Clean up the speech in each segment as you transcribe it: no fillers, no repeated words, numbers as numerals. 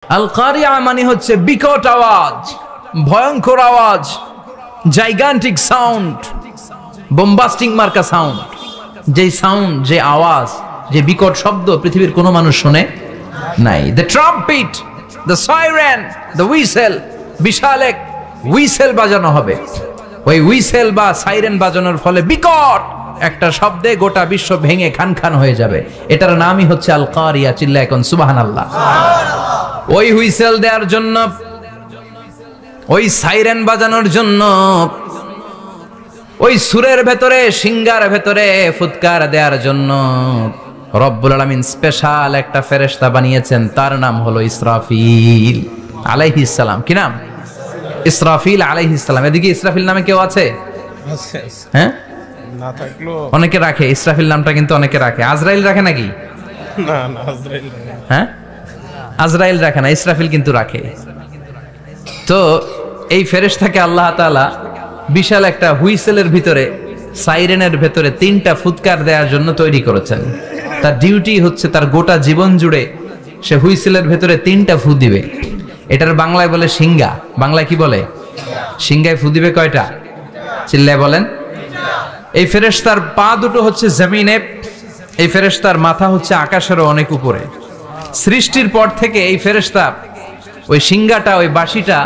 আল কারিয়া মানে হচ্ছে বিকট আওয়াজ, ভয়ঙ্কর আওয়াজ, জাইগান্টিক সাউন্ড, বোম্বাস্টিক মার্কা সাউন্ড। যে সাউন্ড, যে আওয়াজ, যে বিকট শব্দ পৃথিবীর কোনো মানুষ শুনে নাই। The trumpet, the siren, the whistle, বিশাল এক হুইসেল বাজানো হবে। ওই হুইসেল বা সাইরেন বাজানোর ফলে বিকট একটা শব্দে গোটা বিশ্ব ভেঙে খান খান হয়ে যাবে। এটার নামই হচ্ছে আল কারিয়া। চিল্লায় এখন সুবহানাল্লাহ। ওই হুইসেল দেওয়ার জন্য, ওই সাইরেন বাজানোর জন্য, ওই সুরের ভেতরে, সিঙ্গার ভেতরে ফুৎকার দেওয়ার জন্য রব্বুল আলামিন স্পেশাল একটা ফেরেশতা বানিয়েছেন। তার নাম হলো ইসরাফিল আলাইহিস সালাম। কি নাম? ইসরাফিল আলাইহিস সালাম। এদিকে ইসরাফিল নামে কেউ আছে? হ্যাঁ, না থাকলো অনেকে রাখে। ইসরাফিল নামটা কিন্তু অনেকে রাখে। আজরাইল রাখে নাকি? না না, আজরাইল হ্যাঁ, আজরাইল রাখে না, ইসরাফিল কিন্তু রাখে। তো এই ফেরেশতাকে আল্লাহ তাআলা বিশাল একটা হুইসেলের ভিতরে, সাইরেনের ভেতরে 3টা ফুৎকার দেওয়ার জন্য তৈরি করেছেন। তার ডিউটি হচ্ছে তার গোটা জীবন জুড়ে সে হুইসেলের ভেতরে 3টা ফু দিবে। এটার বাংলায় বলে সিঙ্গা। বাংলায় কি বলে? সিঙ্গায় ফু দিবে কয়টা? চিল্লায় বলেন। এই ফেরেশতার পা দুটো হচ্ছে জমিনে, এই ফেরেশতার মাথা হচ্ছে আকাশেরও অনেক উপরে। সৃষ্টির পর থেকে এই ফেরেশতা ওই সিঙ্গাটা, ওই বাঁশিটা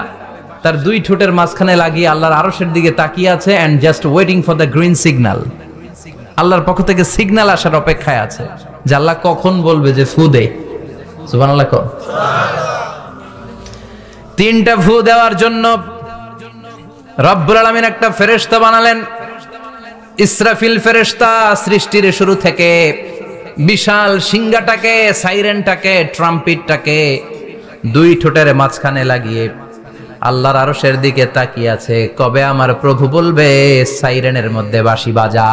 তার 2 ঠোঁটের মাঝখানে লাগিয়ে আল্লাহর আরশের দিকে তাকিয়ে আছে and just waiting for the green signal. আল্লাহর পক্ষ থেকে সিগন্যাল আসার অপেক্ষায় আছে যে আল্লাহ কখন বলবে যে ফু দে। সুবহানাল্লাহ। 3টা ফু দেওয়ার জন্য রব্বুল আলামিন একটা ফেরেশতা বানালেন। ইসরাফিল ফেরেশতা সৃষ্টির শুরু থেকে বিশাল সিঙ্গাটাকে, সাইরেনটাকে, ট্রাম্পিটটাকে 2 ঠোঁটের মাঝখানে লাগিয়ে আল্লাহর আরশের দিকে তাকিয়ে আছে, কবে আমার প্রভু বলবে সাইরেনের মধ্যে বাঁশি বাজা।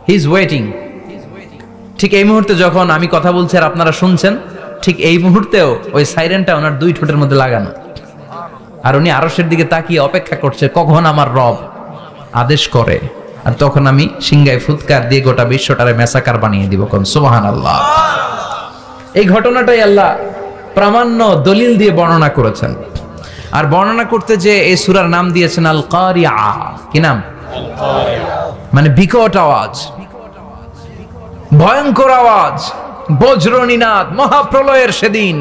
He is waiting. ঠিক এই মুহূর্তে যখন আমি কথা বলছি আর আপনারা শুনছেন, ঠিক এই মুহূর্তেও ওই সাইরেনটা ওনার 2 ঠোঁটের মধ্যে লাগানো, আর উনি আরশের দিকে তাকিয়ে অপেক্ষা করছে কখন আমার রব আদেশ করে, আর তখন আমি সিঙ্গায় ফুৎকার দিয়ে গোটা বিশ্বটারে মেসাকার বানিয়ে দিব। কোন সুবহানাল্লাহ। এই ঘটনাটাই আল্লাহ প্রামাণ্য দলিল দিয়ে বর্ণনা করেছেন। আর বর্ণনা করতে যে এই সূরার নাম দিয়েছেন আল কারিয়া। কি নাম? মানে বিকট আওয়াজ, ভয়ঙ্কর আওয়াজ, বজ্রনিনাদ, মহাপ্রলয়ের সেদিন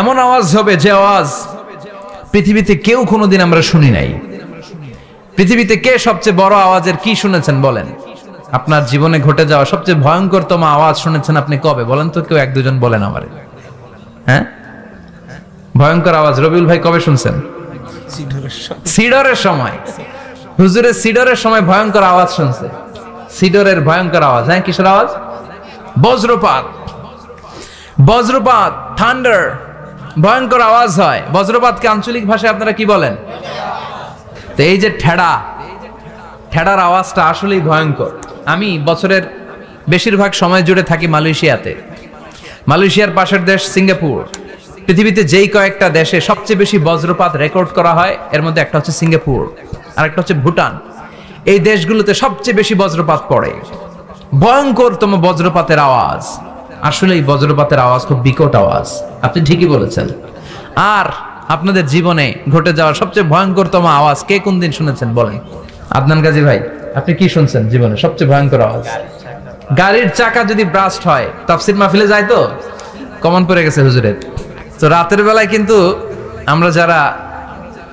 এমন আওয়াজ হবে যে আওয়াজ পৃথিবীতে কেউ কোনোদিন আমরা শুনি নাই। পৃথিবীতে কে সবচেয়ে বড় আওয়াজের কি শুনেছেন বলেন? আপনার জীবনে ঘটে যাওয়া সবচেয়ে ভয়ঙ্করতম আওয়াজ শুনেছেন আপনি কবে? বলেন তো, কেউ 1-2 জন বলেন আমারে। হ্যাঁ, ভয়ঙ্কর আওয়াজ রবিউল ভাই কবে শুনছেন? সিডরের সময়। হুজুরের সিডরের সময় ভয়ঙ্কর আওয়াজ শুনছে। সিডরের ভয়ঙ্কর আওয়াজ। হ্যাঁ, কিসের আওয়াজ? বজ্রপাত। বজ্রপাত, থান্ডার, ভয়ঙ্কর আওয়াজ হয়। বজ্রপাতকে আঞ্চলিক ভাষায় আপনারা কি বলেন? তো এই যে ঠেড়ার আওয়াজটা আসলেই ভয়ঙ্কর। আমি বছরের বেশিরভাগ সময় জুড়ে থাকি মালয়েশিয়াতে। মালয়েশিয়ার পাশের দেশ সিঙ্গাপুর। পৃথিবীতে যেই কয়েকটা দেশে সবচেয়ে বেশি বজ্রপাত রেকর্ড করা হয় এর মধ্যে একটা হচ্ছে সিঙ্গাপুর, আর একটা হচ্ছে ভুটান। এই দেশগুলোতে সবচেয়ে বেশি বজ্রপাত পড়ে। ভয়ঙ্করতম বজ্রপাতের আওয়াজ। আসলে এই বজ্রপাতের আওয়াজ খুব বিকট আওয়াজ। আপনি ঠিকই বলেছেন। আর আপনাদের জীবনে ঘটে যাওয়া সবচেয়ে ভয়ঙ্করতম আওয়াজ কে কোন দিন শুনেছেন বলেন? আদনান গাজী ভাই, আপনি কি শুনছেন জীবনে সবচেয়ে ভয়ঙ্কর আওয়াজ? গাড়ির চাকা যদি ব্রাস্ট হয়। তাফসীর মাহফিলে যায় তো কমন পড়ে গেছে হুজুরের। তো রাতের বেলায় কিন্তু আমরা যারা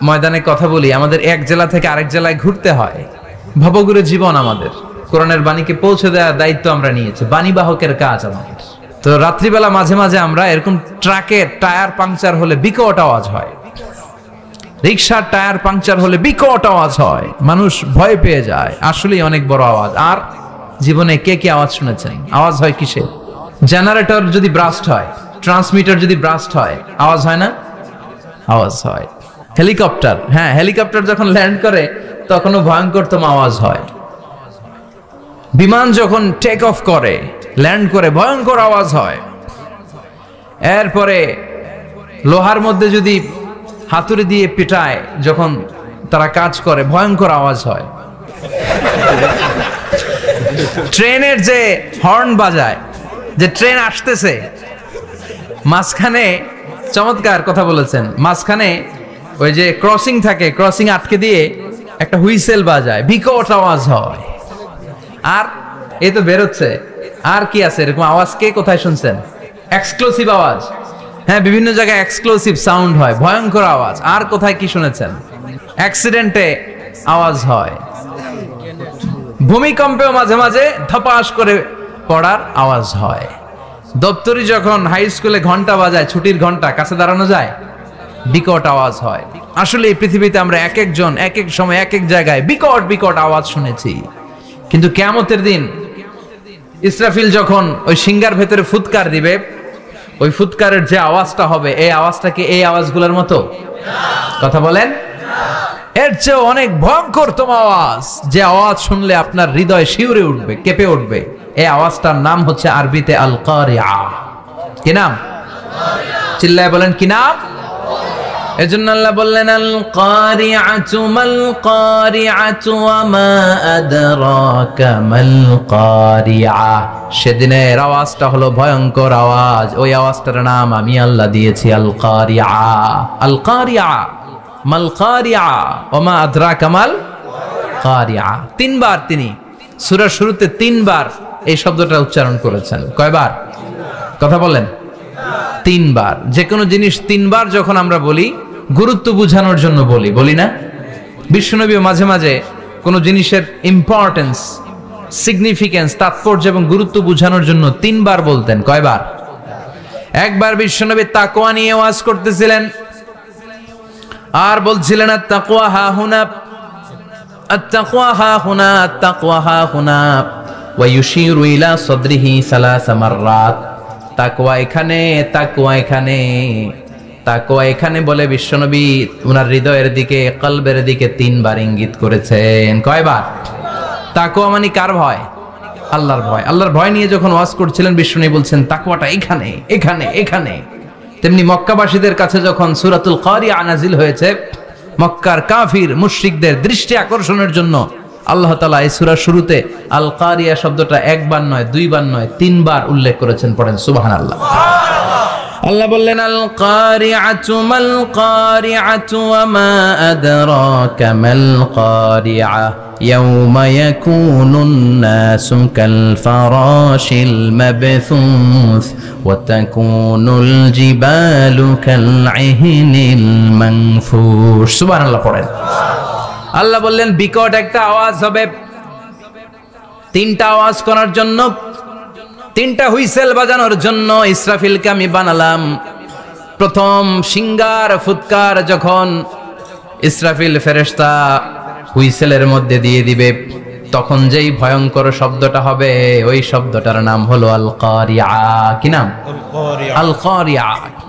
ময়দানে কথা বলি, আমাদের এক জেলা থেকে আরেক জেলায় ঘুরতে হয়। ভবঘুরে জীবন আমাদের। কোরআনের বাণীকে পৌঁছে দেওয়ার দায়িত্ব আমরা নিয়েছি, বাণীবাহকের কাজ আমাদের। তো রাত্রিবেলা মাঝে মাঝে আমরা এরকম ট্রাকের টায়ার পাংচার হলে বিকট আওয়াজ হয়, রিক্সার টায়ার পাংচার হলে বিকট আওয়াজ হয়, মানুষ ভয় পেয়ে যায়। আসলেই অনেক বড় আওয়াজ। আর জীবনে কে কি আওয়াজ শুনেছেন? আওয়াজ হয় কিসে? জেনারেটর যদি ব্রাস্ট হয়, ট্রান্সমিটার যদি ব্রাস্ট হয়, আওয়াজ হয় না? আওয়াজ হয়। হেলিকপ্টার, হ্যাঁ, হেলিকপ্টার যখন ল্যান্ড করে তখনও ভয়ঙ্করতম আওয়াজ হয়। বিমান যখন টেক অফ করে, ল্যান্ড করে, ভয়ঙ্কর আওয়াজ হয়। এরপরে লোহার মধ্যে যদি হাতুড়ি দিয়ে পিটায় যখন তারা কাজ করে, ভয়ঙ্কর আওয়াজ হয়। ট্রেনের যে হর্ন বাজায়, যে ট্রেন আসতেছে, মাঝখানে চমৎকার কথা বলেছেন, মাঝখানে ওই যে ক্রসিং থাকে, ক্রসিং আটকে দিয়ে একটা হুইসেল বাজায়, বিকট আওয়াজ হয়। আর এই তো বেরোচ্ছে, আর কি আছে এরকম আওয়াজ? কে কোথায় শুনছেন? এক্সক্লুসিভ আওয়াজ। হ্যাঁ, বিভিন্ন জায়গায় এক্সক্লুসিভ সাউন্ড হয়, ভয়ঙ্কর আওয়াজ। আর কোথায় কি শুনেছেন? অ্যাক্সিডেন্টে আওয়াজ হয়, ভূমিকম্পেও মাঝে মাঝে ধপাস করে পড়ার আওয়াজ হয়। দপ্তরি যখন হাই স্কুলে ঘন্টা বাজায়, ছুটির ঘন্টা, কাছে দাঁড়ানো যায়, বিকট আওয়াজ হয়। আসলে এই পৃথিবীতে আমরা এক একজন এক এক সময় এক এক জায়গায় বিকট বিকট আওয়াজ শুনেছি, কিন্তু কিয়ামতের দিন ইসরাফিল যখন ওই সিংহার ভেতরে ফুৎকার দিবে, ওই ফুৎকারের যে আওয়াজটা হবে, এই আওয়াজটা কি এই আওয়াজগুলোর মতো? কথা বলেন। এর চেয়ে অনেক ভয়ঙ্করতম আওয়াজ, যে আওয়াজ শুনলে আপনার হৃদয় শিউরে উঠবে, কেঁপে উঠবে। এই আওয়াজটার নাম হচ্ছে আরবিতে আল কারিআ। কি নাম? চিল্লায় বলেন কি নাম? এজন্য আল্লাহ বললেন আল কারিআতু মাল কারিআতু ওয়া মা আদরাকা মাল কারিআ। সেদিনের আওয়াজটা হলো ভয়ঙ্কর আওয়াজ, ওই আওয়াজটার নাম আমি আল্লাহ দিয়েছি আল কারিআ। আল কারিআ মাল কারিআ ওয়া মা আদরাকা মাল কারিআ। তিনবার তিনি সূরার শুরুতে তিনবার এই শব্দটা উচ্চারণ করেছেন। কয়বার? কথা বলেন। তিনবার। যে কোনো জিনিস তিনবার যখন আমরা বলি, গুরুত্ব বোঝানোর জন্য বলি, বলি না? বিশ্বনবী মাঝে মাঝে কোনো জিনিসের ইম্পর্টেন্স, সিগনিফিকেন্স, তাৎপর্য এবং গুরুত্ব বোঝানোর জন্য তিনবার বলতেন। কয়বার? একবার বিশ্বনবী তাকওয়া নিয়ে ওয়াজ করতেছিলেন, আর বলছিলেন আত-তাকওয়া হা হুনা, আত-তাকওয়া হা হুনা, আত-তাকওয়া হা হুনা, ওয়া ইউশিরু ইলা সাদরিহি সালাসা মাররাত। তাকওয়া এখানে, তাকওয়া এখানে, তাকওয়া এখানে বলে বিশ্বনবী ওনার হৃদয়ের দিকে, কলবের দিকে তিনবার ইঙ্গিত করেছেন। কয়বার? তাকওয়া মানে কার ভয়? আল্লাহর ভয়। আল্লাহর ভয় নিয়ে যখন ওয়াজ করছিলেন, বিশ্বনবী বলছেন তাকওয়াটা এখানে, এখানে, এখানে। তেমনি মক্কাবাসীদের কাছে যখন সূরাতুল কারিআ নাজিল হয়েছে, মক্কার কাফির মুশরিকদের দৃষ্টি আকর্ষণের জন্য আল্লাহ তাআলা এই সূরার শুরুতে আল কারিআ শব্দটা একবার নয়, দুইবার নয়, তিনবার উল্লেখ করেছেন। পড়েন সুবহানাল্লাহ। আল্লাহ বললেন আল কারিআতু মাল কারিআতু ওয়া মা আদরাকা মাল কারিআ ইয়াওমা ইয়াকুনুন নাসু কাল ফারাশিল মাবথুস ওয়া তাকুনুল জিবালু কাল ইহনিল মানফুশ। সুবহানাল্লাহ পড়েন। আল্লাহ বললেন বিকট একটা আওয়াজ হবে। তিনটা আওয়াজ করার জন্য, তিনটা হুইসেল বাজানোর জন্য ইসরাফিলকে আমি বানালাম। প্রথম সিংগার ফুৎকার যখন ইসরাফিল ফেরেশতা হুইসেলের মধ্যে দিয়ে দিবে, তখন যেই ভয়ঙ্কর শব্দটা হবে, ওই শব্দটার নাম হলো আল কারিআ। কি নাম? আল কারিআ।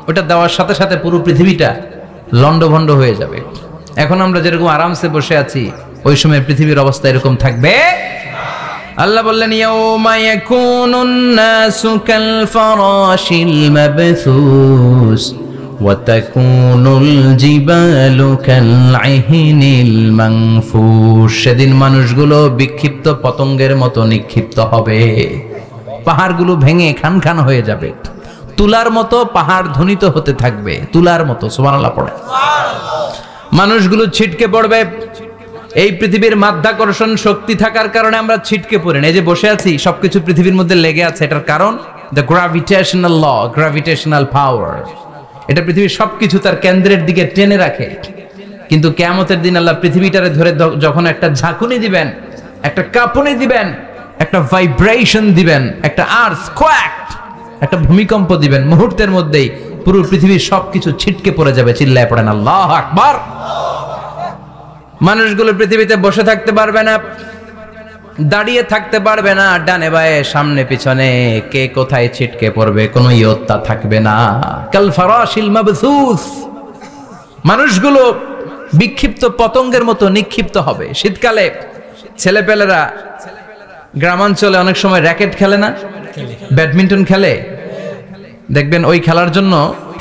ওটা দেওয়ার সাথে সাথে পুরো পৃথিবীটা লন্ডভন্ড হয়ে যাবে। এখন আমরা যেরকম আরামসে বসে আছি, ওই সময় পৃথিবীর অবস্থা এরকম থাকবে। আল্লাহ বললেন ইয়াউমা ইয়াকুনুন নাসু কাল ফারাশিল মাবথুস ওয়া তাকুনুল জিবালু কাল ইহনিল মানফুশ। সেদিন মানুষগুলো বিক্ষিপ্ত পতঙ্গের মতো নিক্ষিপ্ত হবে, পাহাড়গুলো ভেঙে খান খান হয়ে যাবে, তুলার মতো পাহাড় ধ্বনিত হতে থাকবে, তুলার মতো। সুবহানাল্লাহ পড়ে। মানুষগুলো ছিটকে পড়বে। এই পৃথিবীর মাধ্যাকর্ষণ শক্তি থাকার কারণে আমরা ছিটকে পড়ি না। এই যে বসে আছি, সবকিছু পৃথিবীর মধ্যে লেগে আছে, এটার কারণ দ্য গ্র্যাভিটেশনাল ল, গ্র্যাভিটেশনাল পাওয়ার। এটা পৃথিবীর সবকিছু তার কেন্দ্রের দিকে টেনে রাখে। কিন্তু কিয়ামতের দিন আল্লাহ পৃথিবীটারে ধরে যখন একটা ঝাঁকুনি দিবেন, একটা কাঁপুনি দিবেন, একটা ভাইব্রেশন দিবেন, একটা আর্থকোয়াক, একটা ভূমিকম্প দিবেন, মুহূর্তের মধ্যেই পুরো পৃথিবীর সবকিছু ছিটকে পড়ে যাবে। চিল্লায় পড়েন আল্লাহু আকবার। মানুষগুলো পৃথিবীতে বসে থাকতে পারবে না, দাঁড়িয়ে থাকতে পারবে না, ডানে বায়ে সামনে পিছনে কে কোথায় ছিটকে পড়বে কোনো ইয়ত্তা থাকবে না। কাল ফারাশিল মাবথুস। মানুষগুলো বিক্ষিপ্ত পতঙ্গের মতো নিক্ষিপ্ত হবে। শীতকালে ছেলেপেলেরা গ্রামাঞ্চলে অনেক সময় র্যাকেট খেলে না, ব্যাডমিন্টন খেলে। দেখবেন ওই খেলার জন্য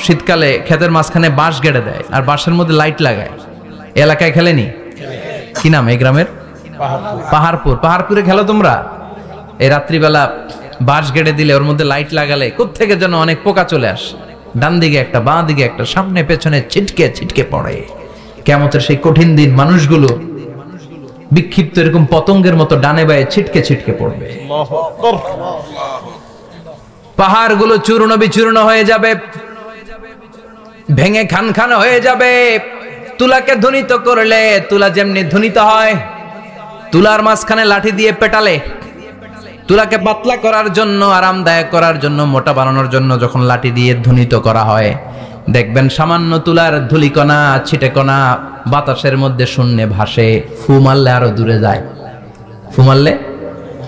শীতকালে ক্ষেতের মাঝখানে বাঁশ গেড়ে দেয়, আর বাঁশের মধ্যে লাইট লাগায়। এলাকায় খেলেনি? কি নাম এই গ্রামের? পাহাড়পুর। পাহাড়পুরে খেলো তোমরা? এই রাত্রিবেলা বাঁশ গেড়ে দিলে ওর মধ্যে লাইট লাগালে কোত্থেকে যেন অনেক পোকা চলে আসে। ডান দিকে একটা, বাঁ দিকে একটা, সামনে পেছনে ছিটকে ছিটকে পড়ে। কিয়ামতের সেই কঠিন দিন মানুষগুলো বিক্ষিপ্ত এরকম পতঙ্গের মতো ডানে বায়ে ছিটকে ছিটকে পড়বে। আল্লাহু আকবার। পাহাড়গুলো চূর্ণ বিচূর্ণ হয়ে যাবে, ভেঙে খান খান হয়ে যাবে। তুলাকে ধ্বনিত করলে তুলা যেমনি ধ্বনিত হয়, তুলার মাঝখানে লাঠি দিয়ে পেটালে, তুলাকে পাতলা করার জন্য, আরামদায়ক করার জন্য, মোটা বানানোর জন্য যখন লাঠি দিয়ে ধ্বনিত করা হয়, দেখবেন সামান্য তুলার ধুলিকণা ছিটেকণা বাতাসের মধ্যে শূন্যে ভাসে। ফু মারলে আরো দূরে যায়, ফু মারলে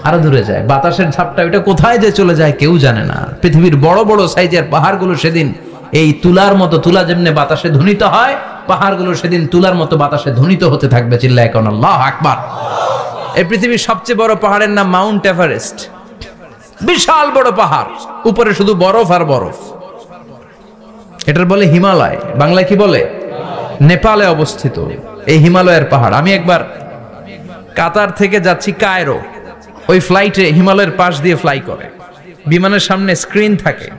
আরো দূরে যায়। বাতাসের ঝাপটা ওটা কোথায় যে চলে যায় কেউ জানে না। পৃথিবীর বড় বড় সাইজের পাহাড়গুলো সেদিন এই তুলার মতো, তুলা যেমনি বাতাসে ধ্বনিত হয়, পাহাড়গুলো সেদিন তুলার মতো বাতাসে ধ্বনিত হতে থাকবে। চিল্লায় কোন আল্লাহু আকবার। এই পৃথিবীর সবচেয়ে বড় পাহাড়ের নাম মাউন্ট এভারেস্ট। বিশাল বড় পাহাড়, উপরে শুধু বরফ আর বরফ। এটার বলে হিমালয়, বাংলায় কি বলে? নেপালে অবস্থিত এই হিমালয়ের পাহাড়। আমি একবার কাতার থেকে যাচ্ছি কায়রো, ওই ফ্লাইটে হিমালয়ের পাশ দিয়ে ফ্লাই করে, বিমানের সামনে স্ক্রিন থাকে,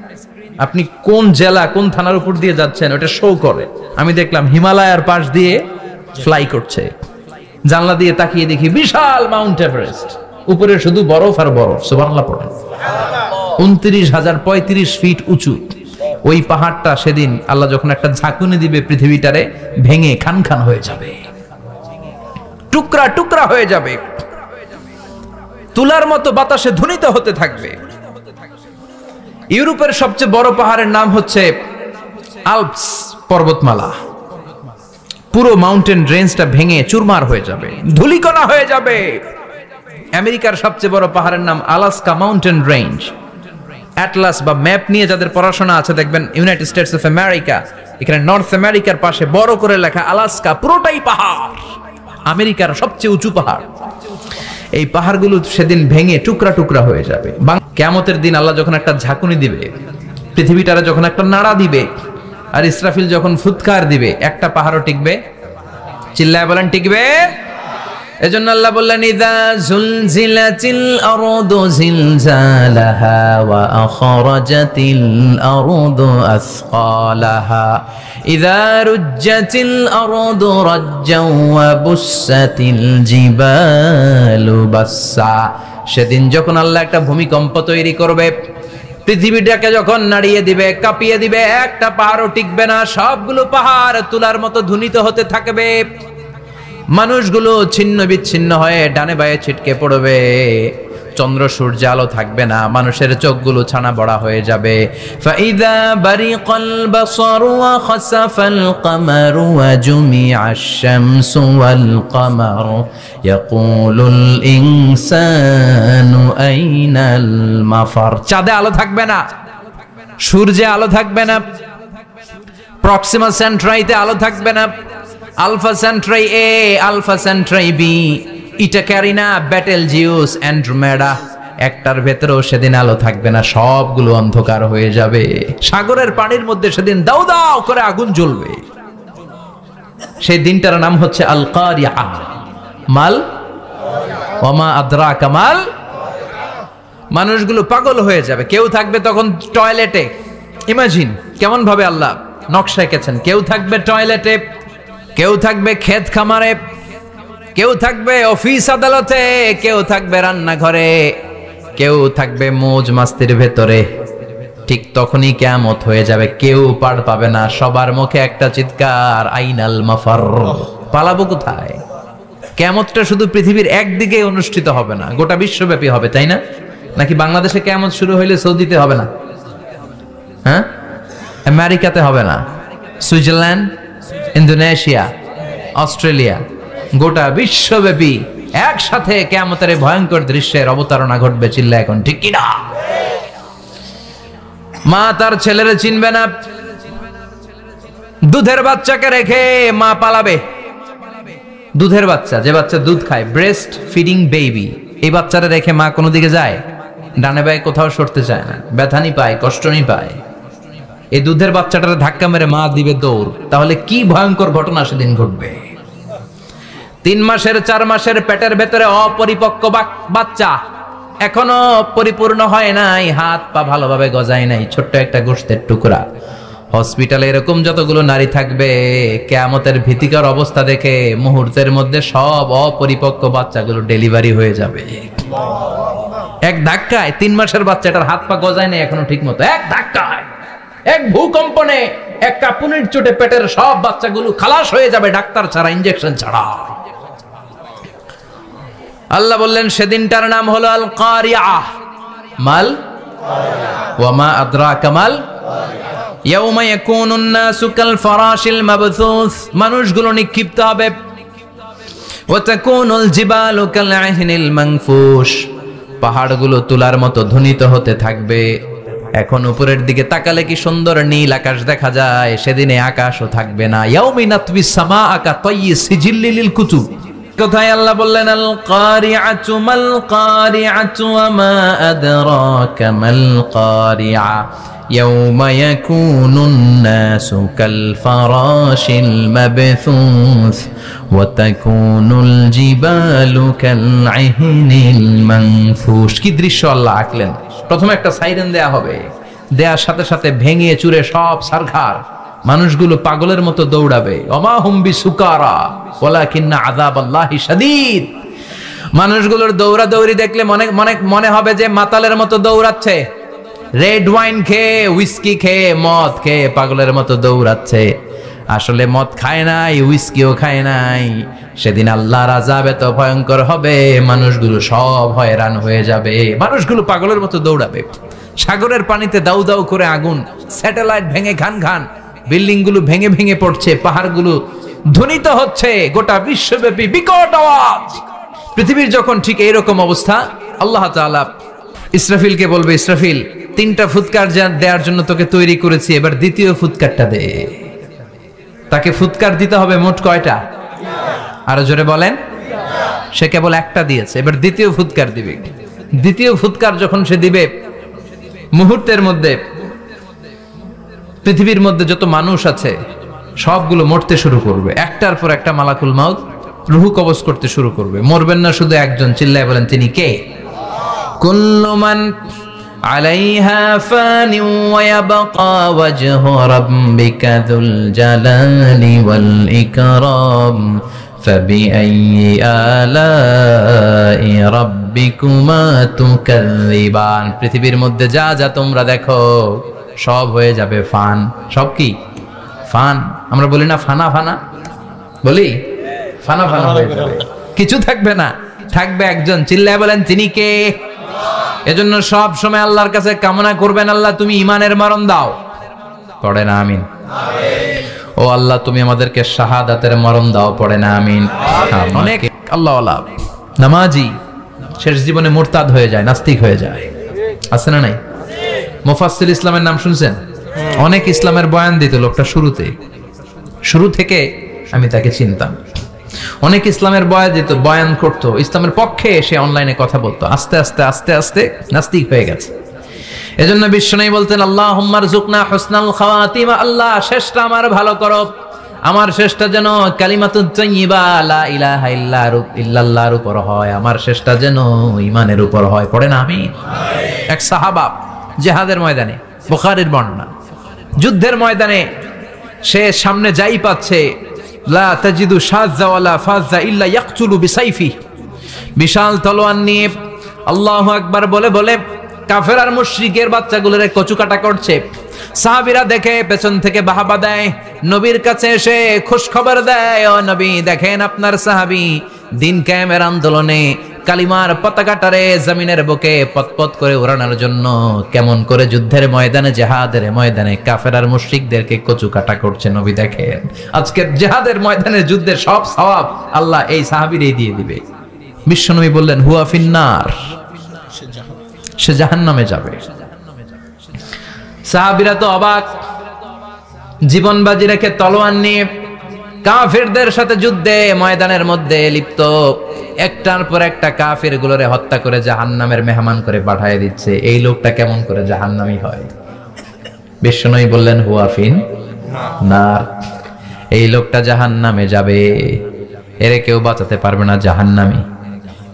আপনি কোন জেলা কোন থানার উপর দিয়ে যাচ্ছেন ওটা শো করে। আমি দেখলাম হিমালয়ের পাশ দিয়ে ফ্লাই করছে। জানলা দিয়ে তাকিয়ে দেখি বিশাল মাউন্ট এভারেস্ট, উপরে শুধু বরফ আর বরফ। সুবহানাল্লাহ পড়েন। 29,035 ফিট উঁচু ওই পাহাড়টা সেদিন আল্লাহ যখন একটা ঝাঁকুনি দিবে, পৃথিবীটারে ভেঙে খান খান হয়ে যাবে, টুকরা টুকরা হয়ে যাবে, তুলার মতো বাতাসে ধ্বনিত হতে থাকবে। ইউরোপের সবচেয়ে বড় পাহাড়ের নাম হচ্ছে আল্পস পর্বতমালা। পুরো মাউন্টেন রেঞ্জটা ভেঙে চুরমার হয়ে যাবে, ধূলিকণা হয়ে যাবে। আমেরিকার সবচেয়ে বড় পাহাড়ের নাম আলাস্কা মাউন্টেন রেঞ্জ। অ্যাটলাস বা ম্যাপ নিয়ে যাদের পড়াশোনা আছে দেখবেন ইউনাইটেড স্টেটস অফ আমেরিকা, এখানে নর্থ আমেরিকার পাশে বড় করে লেখা আলাস্কা, পুরোটাই পাহাড়, আমেরিকার সবচেয়ে উঁচু পাহাড়। এই পাহাড়গুলো সেদিন ভেঙে টুকরা টুকরা হয়ে যাবে। কিয়ামতের দিন আল্লাহ যখন একটা ঝাঁকুনি দিবে, পৃথিবীটারে যখন একটা নাড়া দিবে, আর ইসরাফিল যখন ফুৎকার দিবে, একটা পাহাড়ও টিকবে? চিল্লায় বলেন টিকবে? এজন্য আল্লাহ বললেন, ইযা যুলজিলাতিল আরদু জিলজালাহা ওয়া আখরাজাতিল আরদু আসকালাহা ইযা রুজ্জাতিল আরদু রাজ্জাও ওয়া বুসাতিল জিবালু বাসসা। সেদিন যখন আল্লাহ একটা ভূমিকম্প তৈরি করবে, পৃথিবীটাকে যখন নাড়িয়ে দিবে, কাঁপিয়ে দিবে, একটা পাহাড়ও টিকবে না, সবগুলো পাহাড় তুলার মতো ধ্বনিত হতে থাকবে। মানুষগুলো ছিন্ন বিচ্ছিন্ন হয়ে ডানে বায়ে ছিটকে পড়বে, চন্দ্র সূর্য আলো থাকবে না, মানুষের চোখগুলো ছানা বড়া হয়ে যাবে। ফাইদা বারিকাল বাসারু ওয়া খাসাফাল কামারু ওয়া জুমিআশ শামসু ওয়াল কামারু ইয়াকুলুল ইনসানু আইনাল মাফার। চাঁদে আলো থাকবে না, সূর্যে আলো থাকবে না, প্রক্সিমা সেন্ট্রাইতে আলো থাকবে না, আলফা সেন্ট্রাই এ, আলফা সেন্ট্রাই বি, ইটা ক্যারিনা, ব্যাটেল জিউস, অ্যান্ড্রোমেডা, একটার ভেতরেও সেদিন আলো থাকবে না, সবগুলো অন্ধকার হয়ে যাবে। সাগরের পানির মধ্যে সেদিন দাউ দাউ করে আগুন জ্বলবে। সেই দিনটার নাম হচ্ছে আল কারিয়া। মাল ওয়ামা আদরাকা মাল। মানুষগুলো পাগল হয়ে যাবে। কেউ থাকবে তখন টয়লেটে, ইমাজিন কেমন ভাবে আল্লাহ নকশা এঁকেছেন। কেউ থাকবে টয়লেটে, কেউ থাকবে ক্ষেত খামারে, কেউ থাকবে অফিস আদালতে, কেউ থাকবে রান্নাঘরে, কেউ থাকবে মৌজ মাস্তির ভেতরে। ঠিক তখনই কিয়ামত হয়ে যাবে, কেউ পার পাবে না, সবার মুখে একটা চিৎকার, আইনাল মাফার। পালাবো কোথায়? কিয়ামতটা শুধু পৃথিবীর একদিকে অনুষ্ঠিত হবে না, গোটা বিশ্বব্যাপী হবে, তাই না? নাকি বাংলাদেশে কিয়ামত শুরু হইলে সৌদিতে হবে না? হ্যাঁ, আমেরিকাতে হবে না, সুইজারল্যান্ড, ইন্দোনেশিয়া, অস্ট্রেলিয়া, গোটা বিশ্বব্যাপী একসাথে কিয়ামতের ভয়ঙ্কর দৃশ্যের অবতারণা ঘটবে। চিল্লা এখন ঠিক কিনা? মা তার ছেলেরে চিনবে না, দুধের বাচ্চাকে রেখে মা পালাবে। দুধের বাচ্চা, যে বাচ্চা দুধ খায়, ব্রেস্ট ফিডিং বেবি, এই বাচ্চারা রেখে মা কোনো দিকে যায়? ডানে বায়ে কোথাও সরতে চায় না, ব্যথানি পায়, কষ্টনি পায়। এই দুধের বাচ্চাটার ধাক্কা মেরে মা দিবে দৌড়। তাহলে কি ভয়ঙ্কর ঘটনা সেদিন ঘটবে। 3 মাসের 4 মাসের পেটের ভেতরে অপরিপক্ক বাচ্চা, এখনো পরিপূর্ণ হয় নাই, হাত পা ভালোভাবে গজায় নাই, ছোট্ট একটা গোশতের টুকরা, হসপিটালে এরকম যতগুলো নারী থাকবে, কিয়ামতের ভীতিকর অবস্থা দেখে মুহূর্তের মধ্যে সব অপরিপক্ক বাচ্চাগুলো ডেলিভারি হয়ে যাবে। এক ধাক্কায় 3 মাসের বাচ্চাটার হাত পা গজায় না এখনো ঠিক মতো, এক ধাক্কায়, এক ভূকম্পনে, এক কাঁপুনির চোটে পেটের সব বাচ্চাগুলো খালাস হয়ে যাবে ডাক্তার ছাড়া, ইনজেকশন ছাড়া। আল্লাহ বললেন সেদিনটার নাম হলো আল কারিআহ। মাল ওয়া মা আদরাকা মাল ইয়াউমা ইয়াকুনুন নাসু কাল ফারাশিল মাবথুস, মানুষগুলো নিক্ষিপ্ত হবে। ওয়া তাকুনুল জিবালু কাল আহিনিল মানফুশ, পাহাড়গুলো তুলার মতো ধ্বনিত হতে থাকবে। এখন উপরের দিকে তাকালে কি সুন্দর নীল আকাশ দেখা যায়, সেদিনে আকাশও থাকবে না। ইয়াউমি নাতবিস সামাআ কা তাইয়িস সিজিল্লি লিল কুতুব। কোথায় আল্লাহ বললেন আল কারিআতু মাল কারিআতু ওয়া মা আদরাকা মাল কারিআ ইয়াউমা ইয়াকুনুন নাসু কাল ফারাশিল মাবথুস ওয়া তাকুনুল জিবালু কাল আহিনিল মানফুশ। কি দৃশ্য আল্লাহ আঁকলেন। প্রথমে একটা সাইরেন দেয়া হবে, দেয়ার সাথে সাথে ভেঙে চুরে সব সারখার, মানুষগুলো পাগলের মতো দৌড়াবে। ওমা হুম বিসুকারা ওয়ালাকিন্না আযাবাল্লাহি শাদীদ। মানুষগুলোর দৌড়াদৌড়ি দেখলে মনে হবে যে মাতালের মতো দৌড়াচ্ছে, রেড ওয়াইন খেয়ে, হুইস্কি খেয়ে, মদ খেয়ে পাগলের মতো দৌড়াচ্ছে। আসলে মদ খায় নাই, হুইস্কিও খায় নাই। সেদিন আল্লাহর আযাব এত ভয়ঙ্কর হবে, মানুষগুলো সব হয়রান হয়ে যাবে, মানুষগুলো পাগলের মতো দৌড়াবে। সাগরের পানিতে দাউ দাউ করে আগুন, স্যাটেলাইট ভেঙে খান খান, বিল্ডিং গুলো ভেঙে ভেঙে পড়ছে, পাহাড়গুলো ধ্বনিত হচ্ছে, গোটা বিশ্বব্যাপী বিকট আওয়াজ। পৃথিবীর যখন ঠিক এইরকম অবস্থা, আল্লাহ তাআলা ইসরাফিলকে বলবে, ইসরাফিল 3টা ফুৎকার দেওয়ার জন্য তোকে তৈরি করেছি, এবার দ্বিতীয় ফুৎকারটা দে। তাকে ফুৎকার দিতে হবে মোট কয়টা? আরো জোরে বলেন। সে কেবল একটা দিয়েছে, এবার দ্বিতীয় ফুৎকার দিবে। দ্বিতীয় ফুৎকার যখন সে দিবে, মুহূর্তের মধ্যে পৃথিবীর মধ্যে যত মানুষ আছে সবগুলো মরতে শুরু করবে। একটার পর একটা মালাকুল মাউত রূহ কবজ করতে শুরু করবে। মরবেন না শুধু একজন, চিল্লায় বলেন তিনি কে? কুল্লু মান আলাইহা ফানি ওয়া ইয়াবকা ওয়াজহু রাব্বিকা যুল জালালি ওয়াল ইকরাম ফাবিআইয়ি আলাই রাব্বিকুমা তুকাযযিবান। পৃথিবীর মধ্যে যা যা তোমরা দেখো সব হয়ে যাবে ফান। সব কি? ফান। আমরা বলি না ফানা ফানা, বলি ফানা ফানা হয়ে যাবে, কিছু থাকবে না, থাকবে একজন, চিল্লায় বলেন তিনি কে? এজন্য সব সময় আল্লাহর কাছে কামনা করবেন, আল্লাহ তুমি ঈমানের মরণ দাও। পড়ে না আমিন? ও আল্লাহ তুমি আমাদেরকে শাহাদাতের মরণ দাও। পড়ে না আমিন? অনেক আল্লাহওয়ালা নামাজি শেষ জীবনে মুরতাদ হয়ে যায়, নাস্তিক হয়ে যায়, আছে না নাই? মুফাসসিল ইসলামের নাম শুনছেন? অনেক ইসলামের বয়ান দিত লোকটা, শুরু থেকে আমি তাকে চিনতাম। অনেক ইসলামের বয়ান করতো, ইসলামের পক্ষে এসে অনলাইনে কথা বলতো। আস্তে আস্তে আস্তে আস্তে নাস্তিক হয়ে গেছে। এজন্য বিশ্বনবী বলতেন আল্লাহুম্মা রযুকনা হুসনাল খাওয়াতিমা, আল্লাহ শেষটা আমার ভালো করো, আমার শেষটা যেন কালিমাতুত তাইয়্যিবা লা ইলাহা ইল্লাল্লাহর উপর হয়, আমার শেষটা যেন ঈমানের উপর হয়। পড়ে না আমিন? এক সাহাবা জিহাদের ময়দানে, বুখারীর বর্ণনা, যুদ্ধের ময়দানে সে সামনে যাই পাচ্ছে, লা তাজিদু শাযা ওয়ালা ফাযা ইল্লা ইয়াকতুলু বিসাইফি, বিশাল তলোয়ার নিয়ে আল্লাহু আকবার বলে বলে কাফের আর মুশরিকের বাচ্চাগুলোরে কচুকাটা করছে। সাহাবীরা দেখে পেছন থেকে বাহাবা দেয়, নবীর কাছে এসে খুশ খবর দেয়, ও নবী দেখেন আপনার সাহাবী দিন কায়েমের আন্দোলনে কালিমার পতাকাটারে জমিনের বুকে পতপত করে উড়ানোর জন্য কেমন করে যুদ্ধের ময়দানে, জিহাদের ময়দানে কাফের আর মুশরিকদেরকে কচুকাটা করছে। নবী দেখেন আজকের জিহাদের ময়দানে যুদ্ধের সব সওয়াব আল্লাহ এই সাহাবীরই দিয়ে দিবে। বিশ্বনবী বললেন হুয়া ফিন্নার, সে জাহান্নামে যাবে। সাহাবীরা তো অবাক, জীবন বাজি রেখে তলোয়ার নিয়ে কাফেরদের সাথে যুদ্ধে ময়দানের মধ্যে লিপ্ত, একটার পর একটা কাফের গুলোরে হত্যা করে জাহান্নামের মেহমান করে পাঠিয়ে দিচ্ছে। এই লোকটা কেমন করে জাহান্নামী হয়? বিশ্বনবী বললেন হুয়া ফিন নার, এই লোকটা জাহান্নামে যাবে, এরে কেউ বাঁচাতে পারবে না, জাহান্নামী।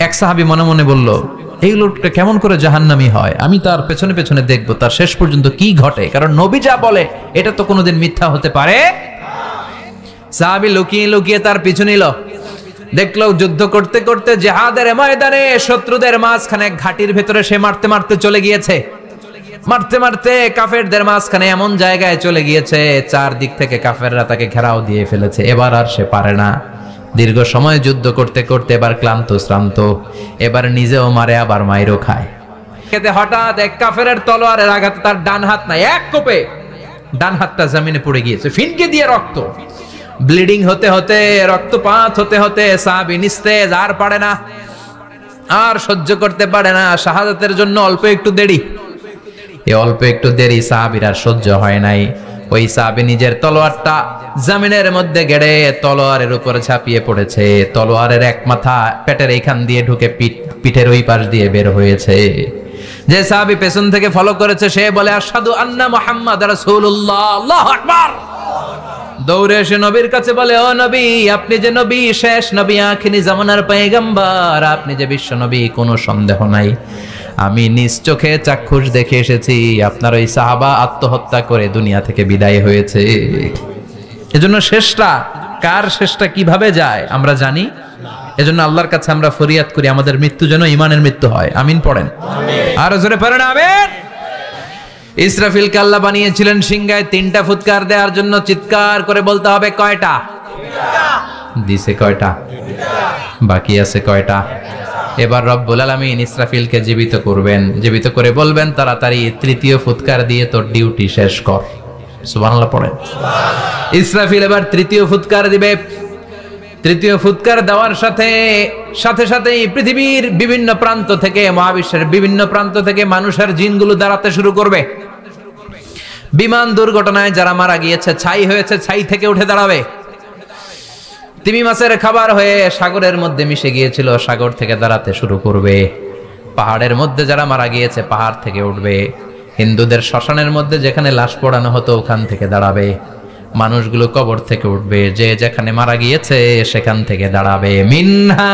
এক সাহাবী মনে মনে বলল এই লোকটা কেমন করে জাহান্নামী হয়, আমি তার পেছনে পেছনে দেখবো তার শেষ পর্যন্ত কি ঘটে, কারণ নবী যা বলে এটা তো কোনোদিন মিথ্যা হতে পারে। সাহাবী লুকিয়ে লুকিয়ে তার পিছু নিল, দেখলো যুদ্ধ করতে করতে জিহাদের ময়দানে শত্রুদের মাঝখানে ঘাটির ভেতরে সে মারতে মারতে চলে গিয়েছে, মারতে মারতে কাফেরদের মাঝখানে এমন জায়গায় চলে গিয়েছে চারদিক থেকে কাফেররা তাকে ঘেরাও দিয়ে ফেলেছে। এবার আর সে পারে না, দীর্ঘ সময় যুদ্ধ করতে করতে এবার ক্লান্ত শ্রান্ত, এবার নিজেও মারে আবার মাইরও খায়। খেতে হঠাৎ এক কাফেরের তলোয়ারের আঘাতে তার ডান হাত নাই, এক কোপে ডান হাতটা জমিনে পড়ে গিয়েছে, ফিনকে দিয়ে রক্ত, ব্লিডিং হতে হতে রক্তপাত হতে হতে সাহাবী নিস্তেজ, আর পারে না, আর সহ্য করতে পারে না। শাহাদাতের জন্য অল্প একটু দেরি, এই অল্প একটু দেরি সাহাবীর আর সহ্য হয় নাই। ওই সাহাবী নিজের তলোয়ারটা জমিনের মধ্যে গেড়ে তলোয়ারের উপর ঝাঁপিয়ে পড়েছে, তলোয়ারের এক মাথা পেটের এইখান দিয়ে ঢুকে পিঠের ওই পাশ দিয়ে বের হয়েছে। যে সাহাবী পেছন থেকে ফলো করেছে সে বলে আশহাদু আন্না মুহাম্মাদ রাসূলুল্লাহ, আল্লাহু আকবার। দৌড়ে এসে নবীর কাছে বলে, ও নবী, আপনি যে নবী, শেষ নবী, আখিরি জামানার পয়গম্বর, আপনি যে বিশ্ব নবী, কোনো সন্দেহ নাই। আমি নিজ চোখে চাক্ষুষ দেখে এসেছি আপনার ওই সাহাবা আত্মহত্যা করে দুনিয়া থেকে বিদায় হয়েছে। এজন্য শেষটা কার, শেষটা কিভাবে যায় আমরা জানি। এজন্য আল্লাহর কাছে আমরা ফরিয়াদ করি আমাদের মৃত্যু যেন ঈমানের মৃত্যু হয়। আমিন পড়েন, আর জোরে পড়েন আমিন। ইসরাফিলকে আল্লাহ বানিয়েছিলেন সিংহায় 3টা ফুৎকার দেওয়ার জন্য, চিৎকার করে বলতে হবে কয়টা? দিছে কয়টা? বাকি আছে কয়টা? এবার রব্বুল আলামিন ইসরাফিলকে জীবিত করবেন, জীবিত করে বলবেন তাড়াতাড়ি 3য় ফুৎকার দিয়ে তোর ডিউটি শেষ কর। সুবহানাল্লাহ পড়েন। ইসরাফিল এবার 3য় ফুৎকার দিবে। 3য় ফুৎকার দেওয়ার সাথে সাথেই পৃথিবীর বিভিন্ন প্রান্ত থেকে, মহাবিশ্বের বিভিন্ন প্রান্ত থেকে মানুষের জিনগুলো দাঁড়াতে শুরু করবে। বিমান দুর্ঘটনায় যারা মারা গিয়েছে, ছাই হয়েছে, ছাই থেকে উঠে দাঁড়াবে। তিমি মাছের খাবার হয়ে সাগরের মধ্যে মিশে গিয়েছিল, সাগর থেকে দাঁড়াতে শুরু করবে। পাহাড়ের মধ্যে যারা মারা গিয়েছে পাহাড় থেকে উঠবে। হিন্দুদের শ্মশানের মধ্যে যেখানে লাশ পোড়ানো হতো ওখান থেকে দাঁড়াবে। মানুষগুলো কবর থেকে উঠবে, যে যেখানে মারা গিয়েছে সেখান থেকে দাঁড়াবে। মিনহা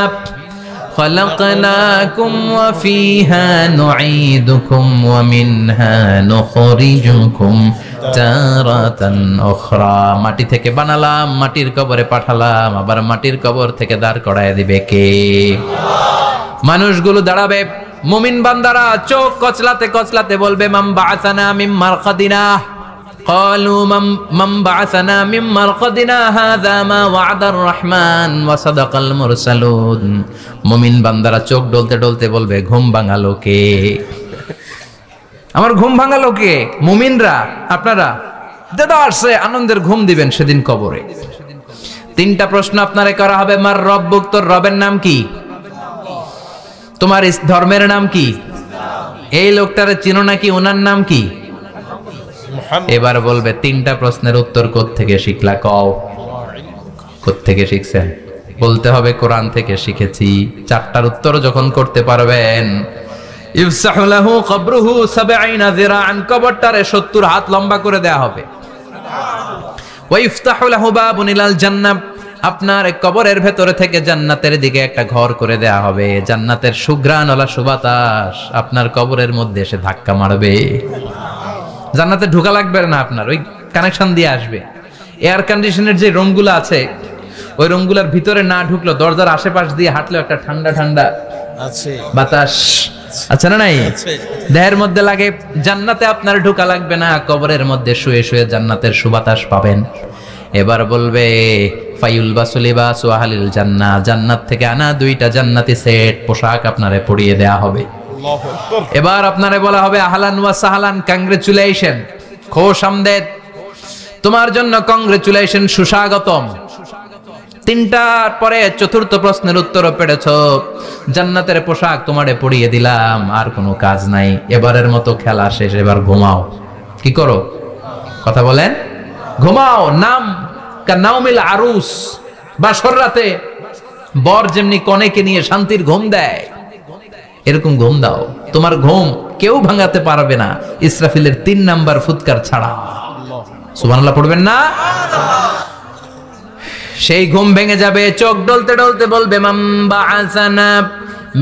খালাকনাকুম ওয়া ফিহা নুঈদুকুম ওয়া মিনহা নুখরিজুকুম তারাতান উখরা। মাটি থেকে বানালাম, মাটির কবরে পাঠালাম, আবার মাটির কবর থেকে দাঁড় করায় দিবে কে? মানুষগুলো দাঁড়াবে। মুমিন বান্দারা চোখ কচলাতে কচলাতে বলবে, মাম বাআসানা মিন মারকাদিনা। قالوا من بعثنا من مرقدنا هذا ما وعد الرحمن وصدق المرسلون। মুমিন বান্দারা চোখ ডলতে ডলতে বলবে, ঘুম ভাঙালো কে? আমার ঘুম ভাঙালো কে? মুমিনরা, আপনারা দাদা আসছে আনন্দের ঘুম দিবেন সেদিন কবরে। 3টা প্রশ্ন আপনারে করা হবে। মার রব্বুক, তোর রবের নাম কি? তোমার ধর্মের নাম কি? এই লোকটারে চিনো নাকি? ওনার নাম কি? এবার বলবে 3টা প্রশ্নের উত্তর কোত্থেকে শিখলা? কও কোত্থেকে শিখছেন? বলতে হবে কোরআন থেকে শিখেছি। 4টার উত্তর যখন করতে পারবেন, ইফসাহু লাহু কবরুহু 70 যিরাআন, কবরটারে 70 হাত লম্বা করে দেয়া হবে। ওয়া ইফতাহু লাহু বাবুন ইলাল জান্নাহ, আপনার কবরের ভেতরে থেকে জান্নাতের দিকে একটা ঘর করে দেয়া হবে। জান্নাতের সুঘ্রাণওয়ালা সুবাতাস আপনার কবরের মধ্যে এসে ধাক্কা মারবে। জান্নাতে ঢোকা লাগবে না, আপনার ওই কানেকশন দিয়ে আসবে। এয়ার কন্ডিশনের যে রুমগুলো আছে ওই রুমগুলোর ভিতরে না ঢুকলো, দরজার আশেপাশ দিয়ে হাঁটলেও একটা ঠান্ডা ঠান্ডা আছে বাতাস আছে না নাই? দেহের মধ্যে লাগে। জান্নাতে আপনার ঢোকা লাগবে না, কবরের মধ্যে শুয়ে শুয়ে জান্নাতের সুবাতাস পাবেন। এবার বলবে ফায়ুলবাসু লিবাসু আহলিল জান্নাহ, জান্নাত থেকে আনা 2টা জান্নাতি সেট পোশাক আপনারে পরিয়ে দেয়া হবে। এবার আপনারে বলা হবে আহলান ওয়া সাহলান, কংগ্রেচুলেশন, খোশ আমদেদ, তোমার জন্য কংগ্রেচুলেশন, সুস্বাগতম। 3টার পরে 4র্থ প্রশ্নের উত্তরও পেরেছো। জান্নাতের পোশাক তোমারে পরিয়ে দিলাম, আর কোনো কাজ নাই, এবারের মতো খেলা শেষ, এবার ঘুমাও। কি করো? কথা বলেন। ঘুমাও। নাম কানাউমিল আরুস, বাসর রাতে বর যেমনি কনেকে নিয়ে শান্তির ঘুম দেয়, এরকম ঘুম দাও। তোমার ঘুম কেউ ভাঙাতে পারবে না ইসরাফিলের 3 নাম্বার ফুৎকার ছাড়া। সুবহানাল্লাহ পড়বেন না? সেই ঘুম ভেঙে যাবে। চোখ ডলতে ডলতে বলবে, মান বাআসানা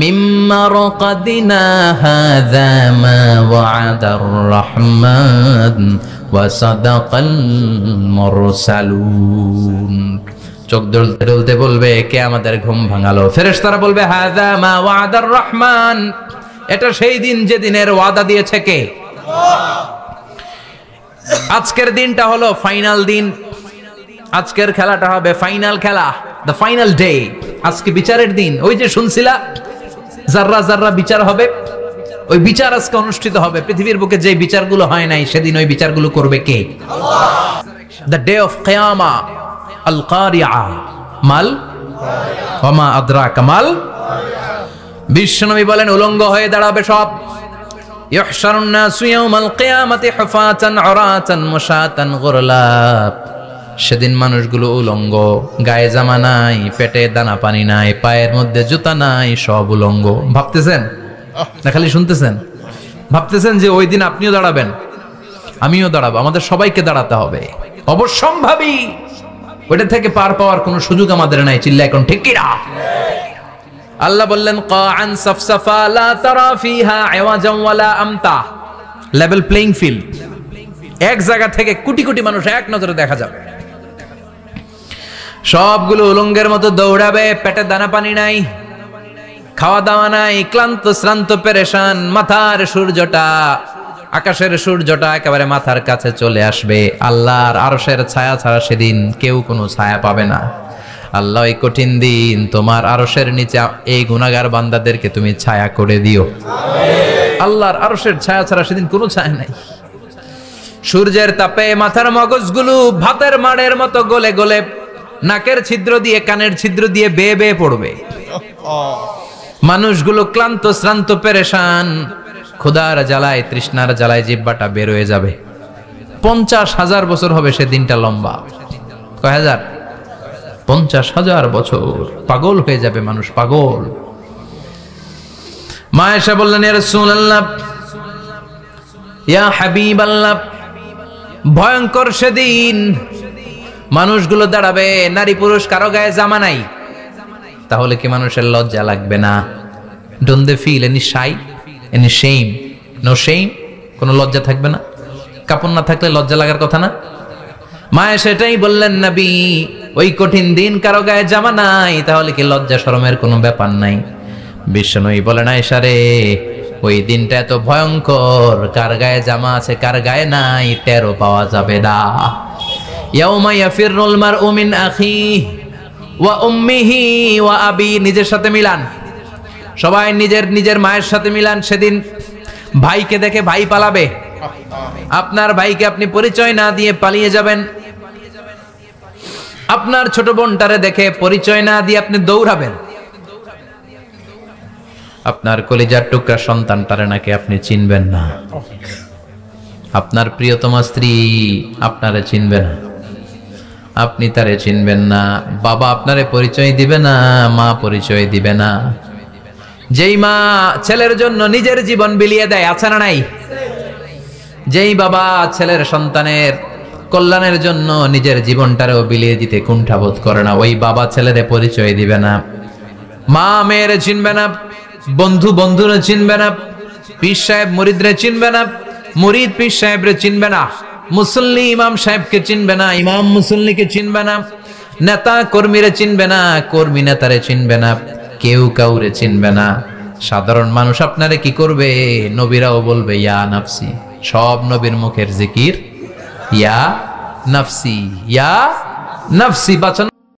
মিম্মা রাকাদিনা হাযা মা ওয়া'দার রাহমান ওয়া সাদাকাল মুরসালুন। চোখ দুলতে দুলতে বলবে, কে আমাদের ঘুম ভাঙালো? ফেরেশতারা বলবে, হাযা মা ওয়া'দার রাহমান, এটা সেই দিন যেদিনের ওয়াদা দিয়েছে কে? আজকের দিনটা হলো ফাইনাল দিন। আজকের খেলাটা হবে ফাইনাল খেলা, দ্য ফাইনাল ডে। আজকে বিচারের দিন। ওই যে শুনছিলা যাররা যাররা বিচার হবে, ওই বিচার আজকে অনুষ্ঠিত হবে। পৃথিবীর বুকে যে বিচারগুলো হয় নাই, সেদিন ওই বিচারগুলো করবে কে? আল্লাহ। দ্য ডে অফ কিয়ামা, আল কারিআ, মাল ওয়া মা আদরাকা মাল। বিশ্বনবী বলেন, উলঙ্গ হয়ে দাঁড়াবে সব। ইহশারুন নাসু ইয়াউমাল কিয়ামাতি হুফাতান উরাতান মুশাতান গুরলা। সেদিন মানুষগুলো উলঙ্গ, গায়ে জামা নাই, পেটে দানা পানি নাই, পায়ের মধ্যে জুতা নাই, সব উলঙ্গ। ভাবতেছেন না খালি শুনতেছেন? ভাবতেছেন যে ওই দিন আপনিও দাঁড়াবেন, আমিও দাঁড়াবো, আমাদের সবাইকে দাঁড়াতে হবে। অবশ্যম্ভাবী। ওইটা থেকে পার পাওয়ার কোনো সুযোগ আমাদের নাই। চিল্লা এখন ঠিক কি না? আল্লাহ বললেন, কাআন সাফসাফা লা তারা ফিহা আওয়াজান ওয়ালা আমতা। Level playing field. এক জায়গা থেকে কোটি কোটি মানুষ এক নজরে দেখা যাবে। সবগুলো উলঙ্গের মতো দৌড়াবে, পেটে দানা পানি নাই, খাওয়া দাওয়া নাই, ক্লান্ত শ্রান্ত পেরেশান। মাথার সূর্যটা, আকাশের সূর্যটা একেবারে মাথার কাছে চলে আসবে। আল্লাহর আরশের ছায়া ছাড়া সেদিন কেউ কোনো ছায়া পাবে না। আল্লাহ, এই কঠিন দিন তোমার আরশের নিচে এই গুনাহগার বান্দাদেরকে তুমি ছায়া করে দিও। আল্লাহর আরশের ছায়া ছাড়া সেদিন কোনো ছায়া নাই। সূর্যের তাপে মাথার মগজগুলো ভাতের মাড়ের মতো গলে গলে নাকের ছিদ্র দিয়ে, কানের ছিদ্র দিয়ে বেয়ে বেয়ে পড়বে। মানুষগুলো ক্লান্ত শ্রান্ত পেরেশান, ক্ষুধার জ্বালায় তৃষ্ণার জ্বালায় জিহ্বাটা বের হয়ে যাবে। 50,000 বছর হবে সে দিনটা লম্বা। কয় হাজার? 50,000 বছর। পাগল হয়ে যাবে মানুষ, পাগল। মা আয়েশা বললেন, ইয়া রাসূলুল্লাহ, ইয়া হাবিবাল্লাহ, ভয়ঙ্কর সেদিন মানুষগুলো দাঁড়াবে, নারী পুরুষ কারো গায়ে জামা নাই। তাহলে কি মানুষের লজ্জা লাগবে না? Don't they feel any shy, any shame? No shame. কোনো লজ্জা থাকবে না? কাপড় না থাকলে লজ্জা লাগার কথা না? মায়ে সেটাই বললেন, নবী, ওই কঠিন দিন কারো গায়ে জামা নাই, তাহলে কি লজ্জা শরমের কোনো ব্যাপার নাই? বিশ্বনবী বলেন, আয়েশা রে, ওই দিনটা এত ভয়ঙ্কর, কার গায়ে জামা আছে কার গায়ে নাই টেরও পাওয়া যাবে না। ইয়াউমা ইয়াফিরুল মারউ মিন আখিহি ওয়া উম্মিহি ওয়া আবি। নিজের সাথে মিলান, সবাই নিজের নিজের মায়ের সাথে মিলান। সেদিন ভাইকে দেখে ভাই পালাবে। আপনার ভাইকে আপনি পরিচয় না দিয়ে পালিয়ে যাবেন। আপনার ছোট বোনটারে দেখে পরিচয় না দিয়ে আপনি দৌড়াবেন। আপনার কলিজার টুকরা সন্তানটারে নাকি আপনি চিনবেন না। আপনার প্রিয়তমা স্ত্রী আপনারে চিনবে না, আপনি তারে চিনবেন না। বাবা আপনারে পরিচয় দিবে না, মা পরিচয় দিবে না। যেই মা ছেলের জন্য নিজের জীবন বিলিয়ে দেয়, আছে না নাই? যেই বাবা ছেলের সন্তানের কল্যাণের জন্য নিজের জীবনটারেও বিলিয়ে দিতে কুণ্ঠাবোধ করে না, ওই বাবা ছেলেরে পরিচয় দিবে না। মা মেয়েরে চিনবে না, বন্ধু বন্ধুরে চিনবে না, পীর সাহেব মুরিদরে চিনবে না, মুরিদ পীর সাহেবরে চিনবে না, মুসল্লি ইমাম সাহেবকে চিনবে না, ইমাম মুসল্লিকে চিনবে না, নেতা কর্মীরে চিনবে না, কর্মী নেতারে চিনবে না, কেউ কাউরে চিনবে না। সাধারণ মানুষ আপনারে কি করবে? নবীরাও বলবে ইয়া নাফসি। সব নবীর মুখের জিকির ইয়া নাফসি, ইয়া নাফসি। বাঁচানো